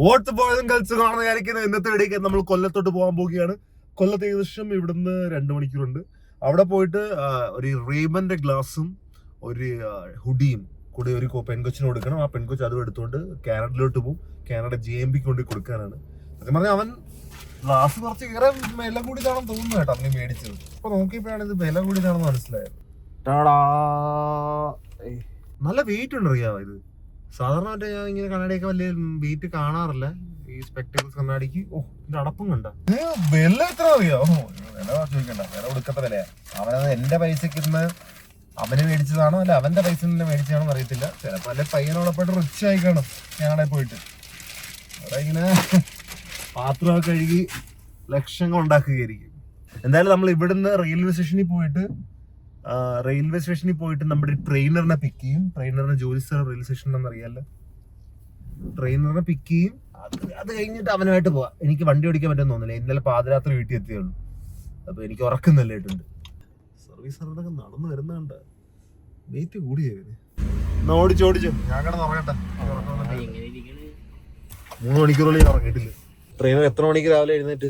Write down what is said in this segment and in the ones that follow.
ഓട്ട് പോയതും കളിച്ച് കാണുന്ന കാര്യത്തിന് ഇന്നത്തെ ഇടയ്ക്ക് നമ്മൾ കൊല്ലത്തോട്ട് പോകാൻ പോവുകയാണ്. കൊല്ലത്ത് ഏകദേശം ഇവിടുന്ന് 2 മണിക്കൂറുണ്ട്. അവിടെ പോയിട്ട് ഒരു റേബന്റെ ഗ്ലാസും ഒരു ഹുഡിയും കൂടി ഒരു പെൺകൊച്ചിന് കൊടുക്കണം. ആ പെൺകൊച്ച് അതും എടുത്തുകൊണ്ട് കാനഡയിലോട്ട് പോകും. കാനഡ JMBക്ക് കൊണ്ട് കൊടുക്കാനാണ്. അതൊക്കെ പറഞ്ഞാൽ അവൻ ഗ്ലാസ് കുറച്ച് ഏറെ വില കൂടിയതാണെന്ന് തോന്നുന്നു കേട്ടോ അവന് മേടിച്ചത്. അപ്പൊ നോക്കിയപ്പോഴാണ് ഇത് വില കൂടിയതാണെന്ന് മനസ്സിലായത്. നല്ല വെയിറ്റ് ഉണ്ട് അറിയാമോ ഇത്. സാധാരണ മറ്റേ ഞാൻ ഇങ്ങനെ കണ്ണാടിയൊക്കെ വലിയ വെയിറ്റ് കാണാറില്ല. ഈ സ്പെക്ടക്കിൾസ് കണ്ണാടിക്ക് ഇതിന്റെ അടപ്പും കണ്ട വില എത്ര അറിയാമോ? വില ചോദിക്കണ്ട, വില കൊടുക്കത്ത വിലയാ. അവനത് എന്റെ പൈസക്ക് ഇന്ന് അവന് മേടിച്ചതാണോ അല്ല അവന്റെ പൈസ തന്നെ മേടിച്ചതാണോ അറിയത്തില്ല. ചിലപ്പോ അല്ലെ പയ്യനോടൊപ്പം റിച്ച് ആയി കാണും ഞങ്ങളെ പോയിട്ട്. അവിടെ ഇങ്ങനെ പാത്രമൊക്കെ കഴുകി ലക്ഷങ്ങൾ ഉണ്ടാക്കുകയായിരിക്കും. എന്തായാലും നമ്മൾ ഇവിടുന്ന് റെയിൽവേ സ്റ്റേഷനിൽ പോയിട്ട് നമ്മുടെ ട്രെയിനറിനെ പിക്ക് ചെയ്യും. ട്രെയിനറിനെ ജോലി സ്ഥലം റെയിൽവേ സ്റ്റേഷൻ എന്നറിയാലോ. ട്രെയിനറിനെ പിക്ക് ചെയ്യും. അത് കഴിഞ്ഞിട്ട് അവനുമായിട്ട് പോവാം. എനിക്ക് വണ്ടി ഓടിക്കാൻ പറ്റുമെന്ന് തോന്നില്ല. ഇന്നലെ പാതിരാത്രി വീട്ടിൽ എത്തിയുള്ളൂ. അപ്പൊ എനിക്ക് ഉറക്കുന്നില്ലായിട്ടുണ്ട്. സർവീസ് ഒക്കെ നടന്നു വരുന്നുണ്ട്. വെയിറ്റ് കൂടിയായിരുന്നു. ഓടിച്ചോ ഞാൻ കിടന്ന് ഉറങ്ങട്ടെ. 3 മണിക്കൂറുള്ളിൽ ഉറങ്ങിയിട്ടില്ല. ട്രെയിനർ എത്ര മണിക്ക് രാവിലെ എഴുന്നേറ്റ്?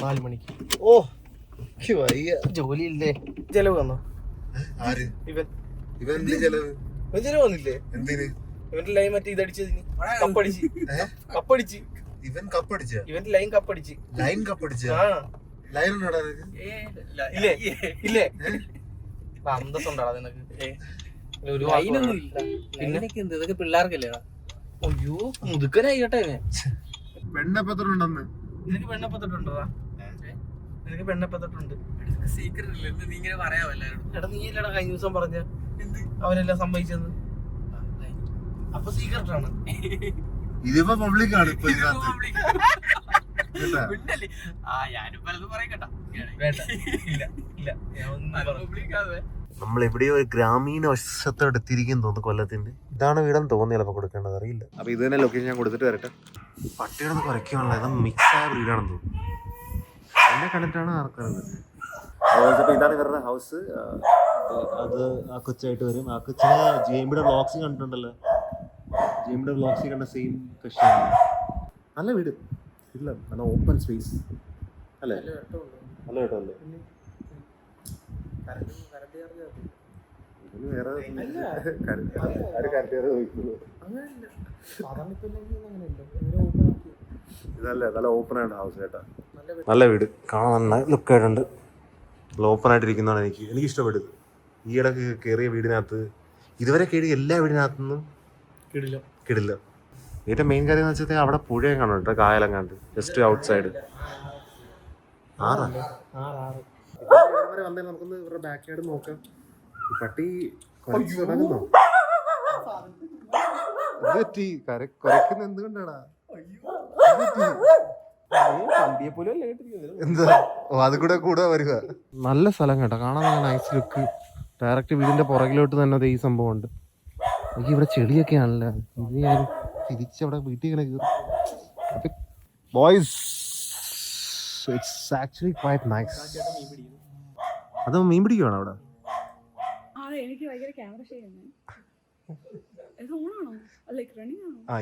4 മണിക്ക്. ഓ വയ്യ. ജോലി ഇല്ലേ? ചെലവ് വന്നോ? ആര്? ഇവൻ ചെലവ് വന്നില്ലേ? എന്തിന്? ഇവന്റെ ലൈൻ മറ്റേ ഇതടിച്ചതിന് കപ്പടിച്ച് ഇവൻ കപ്പടിച്ച ഇവന്റെ ലൈൻ കപ്പടിച്ച് ലൈൻ ഇല്ലേ അന്തസ്സുണ്ടാ നിനക്ക്? ഒരു ലൈനൊന്നും ഇല്ല. പിന്നൊക്കെ എന്ത് ഇതൊക്കെ പിള്ളേർക്കല്ലേടാ? അയ്യോ മുതുക്കനായി കേട്ടെ. പെണ്ണപ്പത്തുണ്ടെന്ന് നിനക്ക് പെണ്ണപ്പത്തിട്ടുണ്ടോടാ? നിനക്ക് പെണ്ണപ്പത്തിട്ടുണ്ട്. സീക്രട്ട് ഇല്ല നീ ഇങ്ങനെ പറയാമല്ലോ. എടാ നീ ഇല്ലടാ കഴിഞ്ഞ ദിവസം പറഞ്ഞ അവനെല്ലാം സംഭവിച്ചത്. അപ്പൊ സീക്രട്ട് ആണ്. ഇതിപ്പോ പബ്ലിക് ആണ്. നമ്മൾ എവിടെയോ ഒരു ഗ്രാമീണ വശത്തോട് എത്തിയിരിക്കും തോന്നുന്നു കൊല്ലത്തിന്റെ. ഇതാണ് വീടെന്ന് തോന്നി ചിലപ്പോൾ കൊടുക്കേണ്ടത് അറിയില്ല. അപ്പൊ ഇത് തന്നെ ലൊക്കേഷൻ ഞാൻ കൊടുത്തിട്ട് വരട്ടെ. പട്ടികളൊന്നും കുറയ്ക്കാനുള്ള ഇത് മിക്സ് ആയ വീടാണെന്ന് തോന്നുന്നു. എന്നെ കണ്ടിട്ടാണ് ആർക്കുന്നത്. ഇതാണ് ഇവരുടെ ഹൗസ്. അത് ആ കൊച്ചായിട്ട് വരും. ആ കൊച്ചിനെ JMBയുടെ വ്ളോഗ്സ് കണ്ടിട്ടുണ്ടല്ലോ. JMBയുടെ വ്ളോഗ്സ് കണ്ട സെയിം കക്ഷിയാണ്. നല്ല വീട് ഇല്ല, നല്ല ഓപ്പൺ സ്പേസ് അല്ലേ? നല്ല കേട്ടോ അല്ലേ? വേറെ ഇതല്ലേ നല്ല ഓപ്പൺ ആയിട്ട് ഹൗസ് കേട്ടാ. നല്ല വീട് കാണാൻ നല്ല ലുക്കായിട്ടുണ്ട്. നല്ല ഓപ്പൺ ആയിട്ടിരിക്കുന്നതാണ് എനിക്ക് ഇഷ്ടപ്പെട്ടത്. ഈ ഇടക്ക് കയറിയ വീടിനകത്ത് ഇതുവരെ കയറിയ എല്ലാ വീടിനകത്തുനിന്നും കിടില്ല. ഏറ്റവും മെയിൻ കാര്യം എന്ന് വെച്ചാൽ അവിടെ പുഴയും കാണും കേട്ടോ, കായലും കണ്ട് ജസ്റ്റ് ഔട്ട് സൈഡ്. വന്നേ നമുക്കൊന്ന് ഇവരുടെ ബാക്ക് യാർഡ് നോക്കാം. പട്ടി കുരയ്ക്കുന്നോ? കുരയ്ക്കുന്ന എന്തുകൊണ്ടാടാ? എന്താ അത് കൂടെ വരിക. നല്ല സ്ഥലം കേട്ടോ, കാണാൻ നല്ല നൈസ് ലുക്ക്. ഡയറക്റ്റ് വീടിന്റെ പുറകിലോട്ട് തന്നെ ഈ സംഭവം ഉണ്ട്. എനിക്ക് ഇവിടെ ചെടിയൊക്കെ ആണല്ലോ. ഇത് ഞാൻ തിരിച്ചവിടെ വീട്ടിൽ ഇങ്ങനെ കയറും. Boys it's actually quite nice. അത് മീൻ പിടിക്കുവാണോ അവിടെ?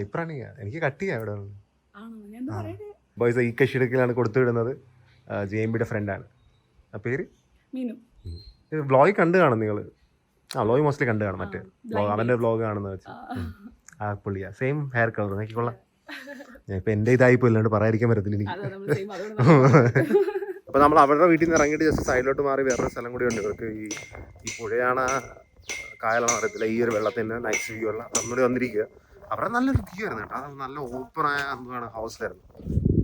ഇപ്പൊ റണ്ണിങ്ങാ. എനിക്ക് കട്ട് ചെയ്യാം ഇവിടെ. ബോയ്സ് ഈ കഷിടക്കിലാണ് കൊടുത്തു വിടുന്നത്. JMBയുടെ ഫ്രണ്ടാണ്. ആ പേര് വ്ളോഗ് കണ്ടു കാണും നിങ്ങൾ? വ്ളോഗ് മോസ്റ്റ്ലി കണ്ടു കാണും. മറ്റേ അവന്റെ വ്ളോഗ് കാണുന്ന വെച്ച് ആ പുള്ളിയാ. സെയിം ഹെയർ കളർ നോക്കിക്കൊള്ളാം. ഞാൻ ഇപ്പൊ എന്റെ ഇതായിപ്പോ ഇല്ലാണ്ട് പറയാതിരിക്കാൻ പറ്റത്തില്ല എനിക്ക്. അപ്പൊ നമ്മൾ അവരുടെ വീട്ടിൽ നിന്ന് ഇറങ്ങിയിട്ട് ജസ്റ്റ് സൈഡിലോട്ട് മാറി വേറൊരു സ്ഥലം കൂടി ഉണ്ട്. ഇവർക്ക് ഈ പുഴയാണ് കായലാണോ അറിയത്തില്ല. ഈ ഒരു വെള്ളത്തിന് നൈസ് വ്യൂ ഉള്ള ഒന്നുകൂടി വന്നിരിക്കുക. അവിടെ നല്ലൊരു വ്യൂ ആയിരുന്നു കേട്ടോ. അത് നല്ല ഓപ്പണായ എന്താണ് ഹൗസിലായിരുന്നു.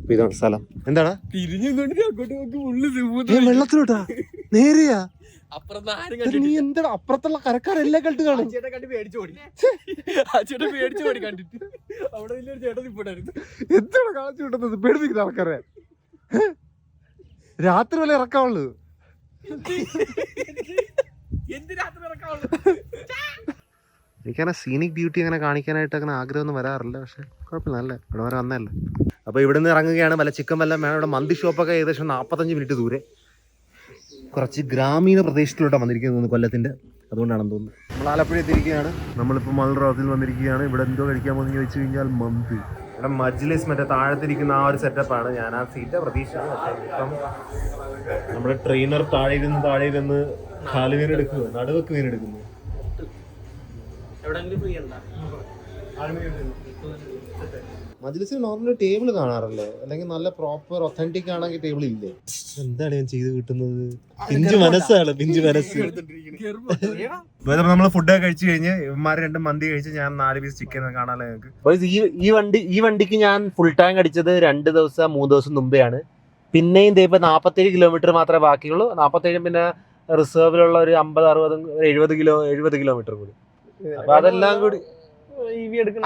അപ്പൊ ഇതാണ് സ്ഥലം. എന്താടാ വെള്ളത്തിലോട്ടാ? നേരെയാ? നീ എന്താ അപ്പുറത്തുള്ള കരക്കാരെല്ലാം കണ്ടു കാണും. എന്താണ് കാണിച്ചു വിട്ടുന്നത്? പേടിപ്പിക്കുന്ന ആൾക്കാരെ രാത്രി വല്ല ഇറക്കാവുള്ളൂ. എനിക്കങ്ങനെ സീനിക് ബ്യൂട്ടി അങ്ങനെ കാണിക്കാനായിട്ട് അങ്ങനെ ആഗ്രഹമൊന്നും വരാറില്ല. പക്ഷെ കുഴപ്പമില്ല, നല്ല ഇവിടെ വരെ വന്നതല്ലേ. അപ്പോൾ ഇവിടെ നിന്ന് ഇറങ്ങുകയാണ്. വല്ല ചിക്കൻ വല്ല വേണം. ഇവിടെ മന്തി ഷോപ്പൊക്കെ ഏകദേശം 45 മിനിറ്റ് ദൂരെ. കുറച്ച് ഗ്രാമീണ പ്രദേശത്തിലോട്ടാണ് വന്നിരിക്കുന്നത് കൊല്ലത്തിൻ്റെ. അതുകൊണ്ടാണെന്ന് തോന്നുന്നു. നമ്മൾ ആലപ്പുഴ എത്തിയിരിക്കുകയാണ്. നമ്മളിപ്പോൾ മലറോത്തിൽ വന്നിരിക്കുകയാണ്. ഇവിടെ എന്തോ കഴിക്കാൻ പോകുന്നത് ചോദിച്ചു കഴിഞ്ഞാൽ മന്തി. ഇവിടെ മജ്ലിസ് മറ്റേ താഴത്തിരിക്കുന്ന ആ ഒരു സെറ്റപ്പാണ്. ഞാൻ ആ സീറ്റ് പ്രതീക്ഷിച്ചത്. പക്ഷേ ഇപ്പം നമ്മുടെ ട്രെയിനർ താഴെ ഇരുന്ന് കാലുവേന എടുക്കുക, നടുവൊക്കെ വേന എടുക്കുന്നു. മജ്ലിസിൽ നോർമൽ ടേബിൾ കാണാറല്ലേ, അല്ലെങ്കിൽ നല്ല പ്രോപ്പർ ഒത്തന്റിക് ആണെങ്കിൽ ടേബിൾ ഇല്ലേ? എന്താണ് ഞാൻ ചെയ്ത് കിട്ടുന്നത്? പിഞ്ചു മനസ്സാണ്, പിഞ്ചു മനസ്സ്. നമ്മള് ഫുഡ് കഴിച്ചു കഴിഞ്ഞ് ഇവന്മാര് 2 മന്തി കഴിച്ച് ഞാൻ 4 പീസ് ചിക്കൻ കാണാല്ലേ ഞങ്ങൾക്ക്. ഈ വണ്ടിക്ക് ഞാൻ ഫുൾ ടാങ്ക് അടിച്ചത് 2 ദിവസം 3 ദിവസം മുമ്പെയാണ്. പിന്നെയും ഇപ്പൊ 47 കിലോമീറ്റർ മാത്രമേ ബാക്കിയുള്ളൂ. 47 പിന്നെ റിസർവിലുള്ള ഒരു 50, 60, 70 കിലോമീറ്റർ കൂടി. അപ്പൊ അതെല്ലാം കൂടി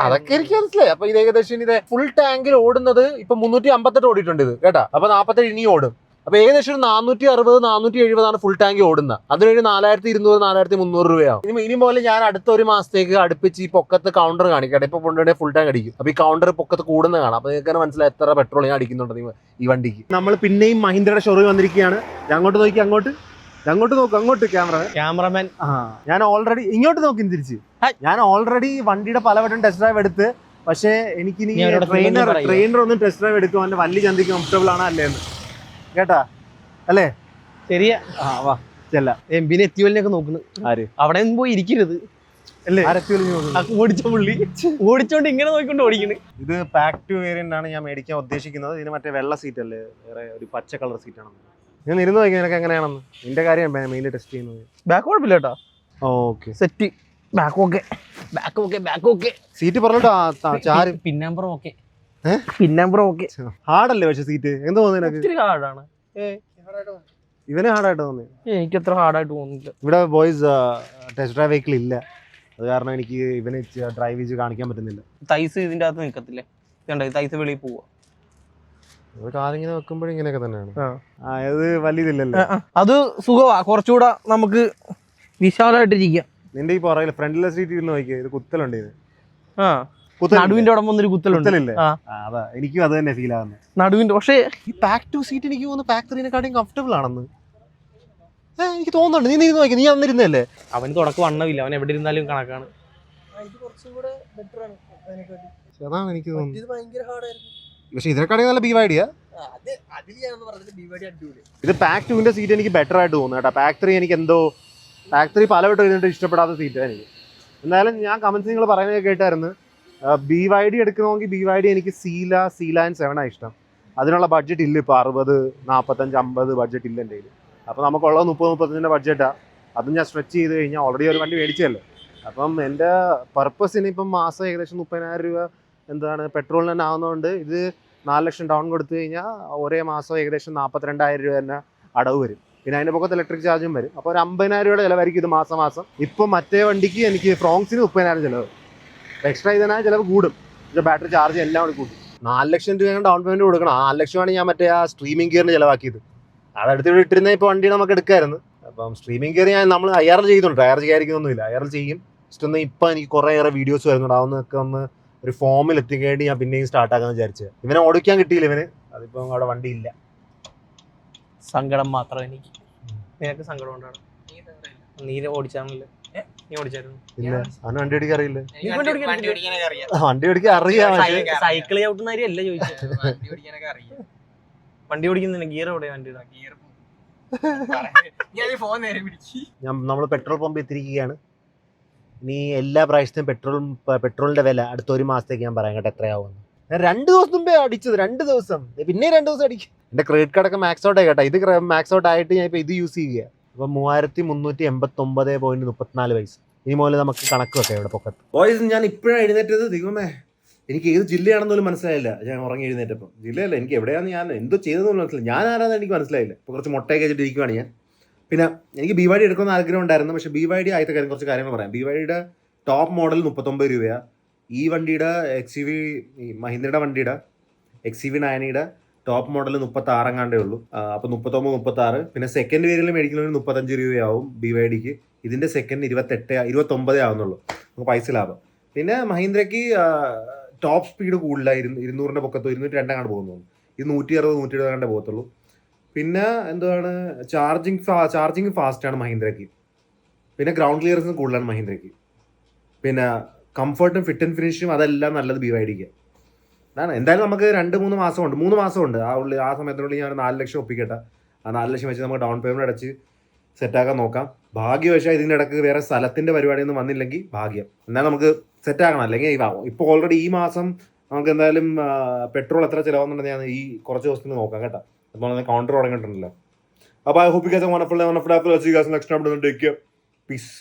അതൊക്കെ എനിക്ക് മനസ്സിലായി. അപ്പൊ ഇത് ഏകദേശം ഇത് ഫുൾ ടാങ്കിൽ ഓടുന്നത് ഇപ്പൊ 358 ഓടിയിട്ടുണ്ട് ഇത് കേട്ടാ. അപ്പൊ 47 ഇനി ഓടും. അപ്പൊ ഏകദേശം ഒരു 460, 470 ഫുൾ ടാങ്കി ഓടുന്നത്. അതിനൊരു 4200, 4300 രൂപയാവും. ഇനി പോലെ ഞാൻ അടുത്ത ഒരു മാസത്തേക്ക് അടുപ്പിച്ച് ഈ പൊക്കത്ത് കൗണ്ടർ കാണിക്കട്ടെ. ഇപ്പൊ കൊണ്ടുപോയി ഫുൾ ടാങ്ക് അടിക്കും. അപ്പൊ ഈ കൗണ്ടർ പൊക്കത്ത് കൂടുന്ന കാണാം. അപ്പൊ നിങ്ങൾക്ക് മനസ്സിലായി എത്ര പെട്രോൾ ഞാൻ അടിക്കുന്നുണ്ട് ഈ വണ്ടിക്ക്. നമ്മൾ പിന്നെയും മഹീന്ദ്രയുടെ ഷോറൂം വന്നിരിക്കുകയാണ്. അങ്ങോട്ട് നോക്കി, അങ്ങോട്ട് നോക്കും, അങ്ങോട്ട് ക്യാമറമാൻ. ഞാൻ ഓൾറെഡി ഇങ്ങോട്ട് നോക്കും തിരിച്ച്. ഞാൻ ഓൾറെഡി വണ്ടിയുടെ പലവട്ടം ടെസ്റ്റ് ഡ്രൈവ് എടുത്ത്. പക്ഷേ എനിക്കിനി ട്രെയിനർ ഒന്ന് ടെസ്റ്റ് ഡ്രൈവ് എടുക്കും. അവന്റെ വണ്ടി ചന്തിക്ക് കംഫർട്ടബിൾ ആണോ അല്ലേന്ന് കേട്ടാ, അല്ലേ? ശരിയാ. വാ ചെല്ല. എംപിനെ എത്തിയോലിനൊക്കെ നോക്കുന്നു. ആര് അവിടെ പോയി ഇരിക്കരുത് അല്ലേ? ഓടിച്ച പുള്ളി ഓടിച്ചോണ്ട് ഇങ്ങനെ നോക്കിക്കൊണ്ട് ഓടിക്കണ്. ഇത് പാക്ക് ടു വേരിയന്റ് ആണ് ഞാൻ മേടിക്കാൻ ഉദ്ദേശിക്കുന്നത്. ഇതിന് മറ്റേ വെള്ള സീറ്റ് അല്ലേ, വേറെ ഒരു പച്ച കളർ സീറ്റാണ്. ഞാൻ ഇരുന്ന് നോക്കി നിനക്ക് എങ്ങനെയാണെന്ന്. നിന്റെ കാര്യം മെയിൻലി ടെസ്റ്റ് ചെയ്യുന്നത്. ബാക്ക് കുഴപ്പമില്ല കേട്ടോ. Okay set. Back okay. Seat പറഞ്ഞിട്ട് പിന്നാമ്പുറം ഓക്കെ. ഹാർഡല്ലേ പക്ഷെ സീറ്റ്? എന്ത് തോന്നുന്നു നിനക്ക്? ഇത്തിരി ഹാർഡാണ്. ഇവന് ഹാർഡായിട്ട് തോന്നി. എനിക്ക് അത്ര ഹാർഡായിട്ട് തോന്നില്ല. ഇവിടെ ബോയ്സ് ടെസ്റ്റ് ഡ്രൈവ് വെഹിക്കിൾ ഇല്ല. അത് കാരണം എനിക്ക് ഇവന് ഡ്രൈവ് ചെയ്ത് കാണിക്കാൻ പറ്റുന്നില്ല. തൈസ് ഇതിന്റെ അകത്ത് നിൽക്കത്തില്ലേ? തൈസ് വെളിയിൽ പോവാ. കാലിങ്ങനെ വെക്കുമ്പോഴും ഇങ്ങനെയൊക്കെ തന്നെയാണ്. അത് വലിയതില്ലല്ലോ. അത് സുഖമാ, കുറച്ചുകൂടെ നമുക്ക് വിശാലമായിട്ടിരിക്കാം. നിന്റെ ഈ പുറകില് ഫ്രണ്ടിലെ സീറ്റ് ഇരുന്ന് നോക്കിയാ ഇത് കുത്തലുണ്ട്. ഇത് നടുവിന്റെ അവിടെ വന്നൊരു കുത്തലുണ്ടല്ലേ? അതാ എനിക്കും അത് തന്നെ ഫീൽ ആകുന്നത്. നടുവിന്റെ. പക്ഷേ ഈ പാക്ക് 2 സീറ്റ് എനിക്ക് തോന്നുന്നു പാക്ക് 3നെക്കാട്ടും കംഫർട്ടബിൾ ആണെന്ന് എനിക്ക് തോന്നുന്നുണ്ട്. നീ ഇരുന്ന് നോക്കി, നീ അന്നിരുന്നല്ലേ? അവന് തുടക്കം വണ്ണമില്ല, അവൻ എവിടെ ഇരുന്നാലും കണക്കാണ്. അതാണ് എനിക്ക് തോന്നുന്നത്. പക്ഷെ ഇതിനെക്കാണെങ്കിൽ നല്ല BYD. ഇത് പാക്ക് 2ന്റെ സീറ്റ് എനിക്ക് ബെറ്റർ ആയിട്ട് തോന്നുന്നു കേട്ടോ. പാക്ക് 3 എനിക്ക് എന്തോ പാക്ക് 3 പലവട്ടം ഇരുന്നിട്ട് ഇഷ്ടപ്പെടാത്ത സീറ്റ് എനിക്ക്. എന്തായാലും ഞാൻ കമന്റ്സ് നിങ്ങൾ പറയുന്നത് കേട്ടായിരുന്നു. BYD എടുക്കണമെങ്കിൽ BYD എനിക്ക് സീലാൻഡ് 7 ഇഷ്ടം. അതിനുള്ള ബഡ്ജറ്റ് ഇല്ല ഇപ്പോൾ. 60, 45, 50 ബഡ്ജറ്റ് ഇല്ല എൻ്റെ കയ്യിൽ. അപ്പോൾ നമുക്കുള്ളത് 30-35 ബഡ്ജറ്റാണ്. അതും ഞാൻ സ്ട്രെച്ച് ചെയ്ത് കഴിഞ്ഞാൽ ഓൾറെഡി ഒരു വണ്ടി മേടിച്ചല്ലോ. അപ്പം എൻ്റെ പർപ്പസിന് ഇപ്പം മാസം ഏകദേശം 30,000 രൂപ എന്താണ് പെട്രോളിന് തന്നെ ആവുന്നതുകൊണ്ട് ഇത് 4 ലക്ഷം ഡൗൺ കൊടുത്തു കഴിഞ്ഞാൽ ഒരേ മാസം ഏകദേശം 42,000 രൂപ തന്നെ അടവ് വരും. പിന്നെ അതിൻ്റെ പുറത്ത് ഇലക്ട്രിക് ചാർജും വരും. അപ്പോൾ ഒരു 50,000 രൂപയുടെ ചിലവായിരിക്കും ഇത് മാസം. ഇപ്പം മറ്റേ വണ്ടിക്ക് എനിക്ക് ഫ്രോങ്സിന് 30,000 ചിലവ്. എക്സ്ട്രാ ഇതിനായ ചിലവ് കൂടും. ഇത് ബാറ്ററി ചാർജ് എല്ലാം കൂടി കൂട്ടും. 4 ലക്ഷം രൂപ ഡൗൺ പേയ്മെൻറ്റ് കൊടുക്കണം. 4 ലക്ഷമാണ് ഞാൻ മറ്റേ ആ സ്ട്രീമിംഗ് ഗിയറിന് ചിലവാക്കിയത്. അതെടുത്ത് ഇട്ടിരുന്ന ഇപ്പോൾ വണ്ടി നമുക്ക് എടുക്കാമായിരുന്നു. അപ്പം സ്ട്രീമിംഗ് ഗിയർ നമ്മൾ IR ചെയ്യുന്നുണ്ട്. IR ചെയ്യാതിരിക്കുന്നൊന്നുമില്ല, IR ചെയ്യും. ജസ്റ്റ് ഒന്ന് ഇപ്പം എനിക്ക് കുറേയേറെ വീഡിയോസ് വരുന്നുണ്ട്. അതൊന്നൊക്കെ ഒന്ന് ഒരു ഫോമിൽ എത്തിക്കേണ്ടി ഞാൻ പിന്നെയും സ്റ്റാർട്ടാക്കാന്ന് വിചാരിച്ചത്. ഇവനെ ഓടിക്കാൻ കിട്ടിയില്ല ഇവന്. അതിപ്പം അവിടെ വണ്ടി ഇല്ല. സങ്കടം മാത്രം എനിക്ക്. നിനക്ക് സങ്കടം കൊണ്ടാണ്. നീ ഓടിച്ചാണല്ലോ. നീ ഓടിച്ചായിരുന്നു? ഇല്ല, അവന് വണ്ടി ഓടിക്കാൻ അറിയില്ല. വണ്ടി ഓടിക്കാൻ അറിയാം. സൈക്കിൾ ചവിട്ടുന്ന കാര്യമല്ല ചോദിച്ചത്. വണ്ടി ഓടിക്കുന്ന ഗിയർ എവിടെ? വണ്ടിയുടെ നമ്മൾ പെട്രോൾ പമ്പ് എത്തിയിരിക്കുകയാണ്. ഇനി എല്ലാ പ്രാവശ്യത്തെയും പെട്രോളിന്റെ വില അടുത്ത ഒരു മാസത്തേക്ക് ഞാൻ പറയാം കേട്ടോ എത്രയാവുമെന്ന്. ഞാൻ 2 ദിവസം മുമ്പേ അടിച്ചത്. 2 ദിവസം പിന്നെ 2 ദിവസം അടിക്കും. എൻ്റെ ക്രെഡിറ്റ് കാർഡൊക്കെ മാക്സ് ഔട്ട് ആയി കേട്ടോ. ഇത് മാക്സ് ഔട്ട് ആയിട്ട് ഞാൻ ഇപ്പോൾ ഇത് യൂസ് ചെയ്യുക. അപ്പോൾ 3389.34 ഇനി മുതൽ നമുക്ക് കണക്ക് വെക്കാം ഇവിടെ പൊക്കത്ത്. ബോയ്സ്, ഞാൻ ഇപ്പോഴാണ് എഴുന്നേറ്റത്. ദൈവമേ, എനിക്ക് ഏത് ജില്ലയാണെന്ന് പോലും മനസ്സിലായില്ല. ഞാൻ ഉറങ്ങി എഴുന്നേറ്റപ്പം ജില്ലയല്ല, എനിക്ക് എവിടെയാണ് ഞാൻ എന്തോ ചെയ്തതെന്ന് മനസ്സിലായില്ല. ഞാൻ ആരാന്ന് എനിക്ക് മനസ്സിലായില്ല. ഇപ്പോൾ കുറച്ച് മുട്ടയൊക്കെ വെച്ചിട്ട് ഇരിക്കുവാണ് ഞാൻ. പിന്നെ എനിക്ക് BYD എടുക്കുന്ന ആഗ്രഹം ഉണ്ടായിരുന്നു. പക്ഷേ BYD ആദ്യത്തെ കാര്യം കുറച്ച് കാര്യങ്ങൾ പറയാം. BYDയുടെ ടോപ്പ് മോഡൽ 39 രൂപയാണ്. ഈ വണ്ടിയുടെ XUV മഹീന്ദ്രയുടെ വണ്ടിയുടെ XUV9യുടെ ടോപ്പ് മോഡൽ 36 എങ്ങാണ്ടേ ഉള്ളൂ. അപ്പോൾ 39-36. പിന്നെ സെക്കൻഡ് വേരിയന്റിൽ മേടിക്കുന്നതിന് 35 രൂപയാവും BYDക്ക്. ഇതിൻ്റെ സെക്കൻഡ് 29 ആവുന്നുള്ളൂ. നമുക്ക് പൈസ ലാഭം. പിന്നെ മഹീന്ദ്രയ്ക്ക് ടോപ്പ് സ്പീഡ് കൂടുതലാണ്. 200ന്റെ പൊക്കത്തോ 202 അങ്ങാണ്ട് പോകുന്നു. ഇത് 160-170 അങ്ങാണ്ടേ പോകത്തുള്ളൂ. പിന്നെ എന്താണ് ചാർജിങ് ഫാസ്റ്റാണ് മഹീന്ദ്രയ്ക്ക്. പിന്നെ ഗ്രൗണ്ട് ക്ലിയറൻസും കൂടുതലാണ് മഹീന്ദ്രയ്ക്ക്. പിന്നെ കംഫർട്ടും ഫിറ്റ് ആൻഡ് ഫിനിഷും അതെല്ലാം നല്ലത് BYDക്ക്. അതാണ് എന്തായാലും നമുക്ക് 2-3 മാസമുണ്ട്, 3 മാസമുണ്ട്. ആ സമയത്തിനുള്ളിൽ ഞാൻ 4 ലക്ഷം ഒപ്പിക്കട്ടെ. ആ 4 ലക്ഷം വെച്ച് നമുക്ക് ഡൗൺ പേയ്മെന്റ് അടച്ച് സെറ്റാക്കാൻ നോക്കാം. ഭാഗ്യവശാൽ ഇതിൻ്റെ ഇടയ്ക്ക് വേറെ സ്ഥലത്തിന്റെ പരിപാടിയൊന്നും വന്നില്ലെങ്കിൽ ഭാഗ്യം. എന്നാൽ നമുക്ക് സെറ്റാക്കണം. അല്ലെങ്കിൽ ഇപ്പോൾ ഓൾറെഡി ഈ മാസം നമുക്ക് എന്തായാലും പെട്രോൾ എത്ര ചിലവാകുന്നുണ്ടെന്ന് ഞാൻ ഈ കുറച്ച് ദിവസത്തിന് നോക്കാം കേട്ടോ. അപ്പോൾ കൗണ്ടർ തുടങ്ങിയിട്ടുണ്ടല്ലോ. അപ്പോൾ I hope you guys are wonderful. Next time, take care. Peace.